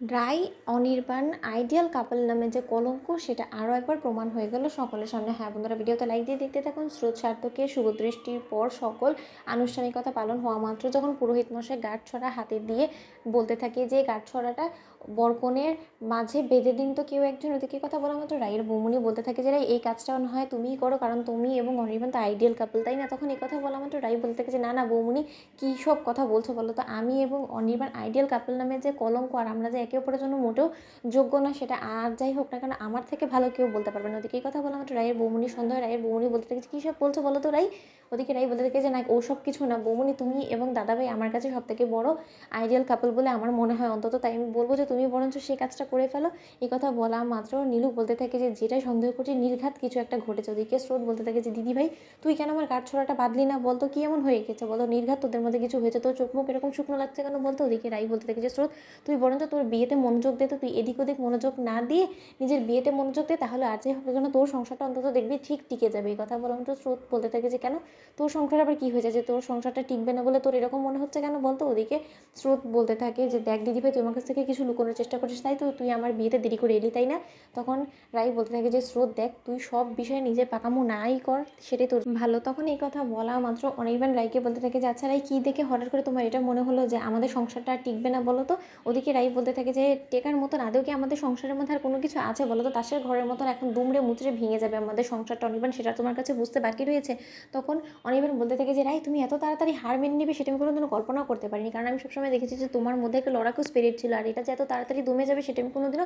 রাই Anirban ideal কাপল নামে যে কলঙ্ক সেটা আরও একবার প্রমাণ হয়ে গেল সকলের সামনে। হ্যাঁ বন্ধুরা, ভিডিওতে লাইক দিয়ে দেখতে থাকুন। স্রোত সার্থকের শুভদৃষ্টির পর সকল আনুষ্ঠানিকতা পালন হওয়া মাত্র যখন পুরোহিত মশাই গাঁটছড়া হাতে দিয়ে বলতে থাকে যে গাঁটছড়াটা বরকনের মাঝে বেঁধে দিন তো কেউ একজন, ওদিকে কথা বলা মাত্র রাইয়ের বৌমনি বলতে থাকে যে রাই এই কাজটা না হয় তুমিই করো, কারণ তুমি এবং অনির্বাণ তো আইডিয়াল কাপল তাই না। তখন এই কথা বলা মাত্র রাই বলতে থাকে যে না না বৌমনি, কী সব কথা বলছো বলো তো, আমি এবং অনির্বাণ আইডিয়াল কাপল নামে যে কলঙ্ক আর আমরা যে একে অপরের জন্য মোটেও যোগ্য না, সেটা আর যাই হোক না কেন আমার থেকে ভালো কেউ বলতে পারবে না। ওদিকে এই কথা বলা মাত্র রায়ের বৌমনি সন্দেহ, রায়ের বৌমনি বলতে থাকে কী সব বলছো বলো তো রাই। ওদিকে রাই বলতে থাকে যে না ওসব কিছু না বৌমনি, তুমি এবং দাদাভাই আমার কাছে সব থেকে বড় আইডিয়াল কাপল বলে আমার মনে হয় অন্তত, তাই আমি বলবো যে তুমি বরঞ্চ সেই কাজটা করে ফেলো। এই কথা বলা মাত্র নীলু বলতে থাকে যে যেটাই সন্দেহ করছি নির্ঘাত কিছু একটা ঘটেছে। ওদিকে স্রোত বলতে থাকে যে দিদি ভাই তুই কেন আমার গাঁট ছড়াটা বাঁধলি না, বলতো কি এমন হয়ে গেছে বলো, নির্ঘাত তোদের মধ্যে কিছু হয়েছে, তোর চোখ মুখ এরকম শুকনো লাগছে কেন বলতো। ওদিকে রাই বলতে থাকে যে স্রোত তুই বরঞ্চ তোর বিয়েতে মনোযোগ দে, তো তুই এদিক ওদিক মনোযোগ না দিয়ে নিজের বিয়েতে মনোযোগ দে, তাহলে আর যাই হোক কেন তোর সংসারটা অন্তত দেখবি ঠিক টিকে যাবে। এই কথা বললাম তো স্রোত বলতে থাকে যে কেন তোর সংসার আবার কী হয়েছে যে তোর সংসারটা টিকবে না বলে তোর এরকম মনে হচ্ছে কেন বলতো। ওদিকে স্রোত বলতে থাকে যে দেখ দিদিভাই তুই আমার কাছ থেকে কিছু লুকোনোর চেষ্টা করছিস, তাই তো তুই আমার বিয়েতে দেরি করে এলি তাই না। তখন রাই বলতে থাকে যে স্রোত দেখ তুই সব বিষয়ে নিজের পাকামো নাই কর, সেটাই তোর ভালো। তখন এই কথা বলা মাত্র অনির্বাণ রাইকে বলতে থাকে যে আচ্ছা রাই কী দেখে হঠাৎ করে তোমার এটা মনে হলো যে আমাদের সংসারটা আর টিকবে না বলো তো। ওদিকে রাই বলতে থাকে যে টেকার মতন আদৌ কি আমাদের সংসারের মধ্যে আর কোনো কিছু আছে বলো তো, তাসের ঘরের মতন এখন দুমড়ে মুচড়ে ভেঙে যাবে আমাদের সংসারটা অনির্বাণ, সেটা তোমার কাছে বুঝতে বাকি রয়েছে। তখন অনির্বাণ বলতে থাকে যে রাই তুমি এত তাড়াতাড়ি হার মেনে নেবে সেটা আমি কোনোদিনও কল্পনাও করতে পারিনি, কারণ আমি সবসময় দেখেছি যে তোমার মধ্যে একটা লড়াকু স্পিরিট ছিল, আর এটা যে এত তাড়াতাড়ি দমে যাবে সেটা আমি কোনোদিনও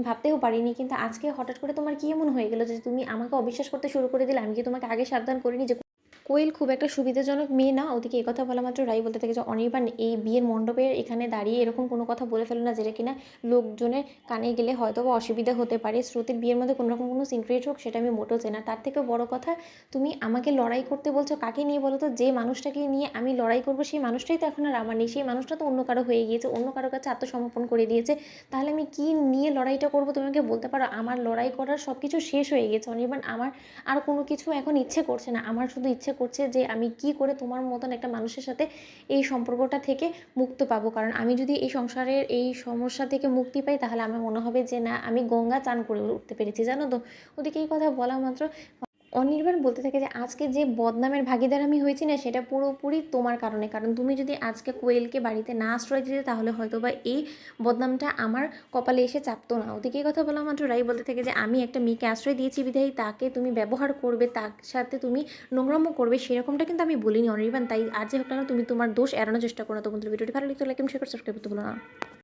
ভাবতেও পারিনি। কিন্তু আজকে হঠাৎ করে তোমার কি এমন হয়ে গেলো যে তুমি আমাকে অবিশ্বাস করতে শুরু করে দিলে, আমি কি তোমাকে আগে সাবধান করিনি যে কোয়েল খুব একটা সুবিধাজনক মেয়ে না। ওদিকে এই কথা বলা মাত্র রাই বলতে থাকে যে অনির্বাণ এই বিয়ের মণ্ডপের এখানে দাঁড়িয়ে এরকম কোনো কথা বলে ফেলো না যেটা কিনা লোকজনের কানে গেলে হয়তো বা অসুবিধা হতে পারে। শ্রুতির বিয়ের মধ্যে কোনো রকম কোনো সিক্রেট হোক সেটা আমি মোটেও চাই না। তার থেকেও বড় কথা তুমি আমাকে লড়াই করতে বলছো কাকে নিয়ে বলো তো, যে মানুষটাকে নিয়ে আমি লড়াই করবো সেই মানুষটাই তো এখন আর আমার নেই, সেই মানুষটা তো অন্য কারো হয়ে গিয়েছে, অন্য কারো কাছে আত্মসমর্পণ করে দিয়েছে। তাহলে আমি কি নিয়ে লড়াইটা করবো তুমি আমাকে বলতে পারো। আমার লড়াই করার সব কিছু শেষ হয়ে গেছে অনির্বাণ, আমার আর কোনো কিছু এখন ইচ্ছে করছে না। আমার শুধু ইচ্ছে করছে যে আমি কি করে তোমার মতন একটা মানুষের সাথে এই সম্পর্কটা থেকে মুক্ত পাবো, কারণ আমি যদি এই সংসারের এই সমস্যা থেকে মুক্তি পাই তাহলে আমার মনে হবে যে না আমি গঙ্গা চান করে উঠতে পেরেছি জানো তো। ওদিকে এই কথা বলা মাত্র অনির্বাণ বলতে থাকে যে আজকে যে বদনামের ভাগিদার আমি হয়েছি না সেটা পুরোপুরি তোমার কারণে, কারণ তুমি যদি আজকে কোয়েলকে বাড়িতে না আশ্রয় দিতে তাহলে হয়তো বা এই বদনামটা আমার কপালে এসে চাপতো না। ওদিকে এই কথা বলা মাত্র রাই বলতে থাকে যে আমি একটা মেয়েকে আশ্রয় দিয়েছি বিধায়ী তাকে তুমি ব্যবহার করবে, তার সাথে তুমি নোংরামো করবে সেরকমটা কিন্তু আমি বলিনি অনির্বাণ, তাই আর যে হোক না তুমি তোমার দোষ এড়ানোর চেষ্টা করো না। তো বন্ধুরা ভিডিওটি ভালো লাগলে লাইক এবং শেয়ার করে সাবস্ক্রাইব করতে ভুলো না।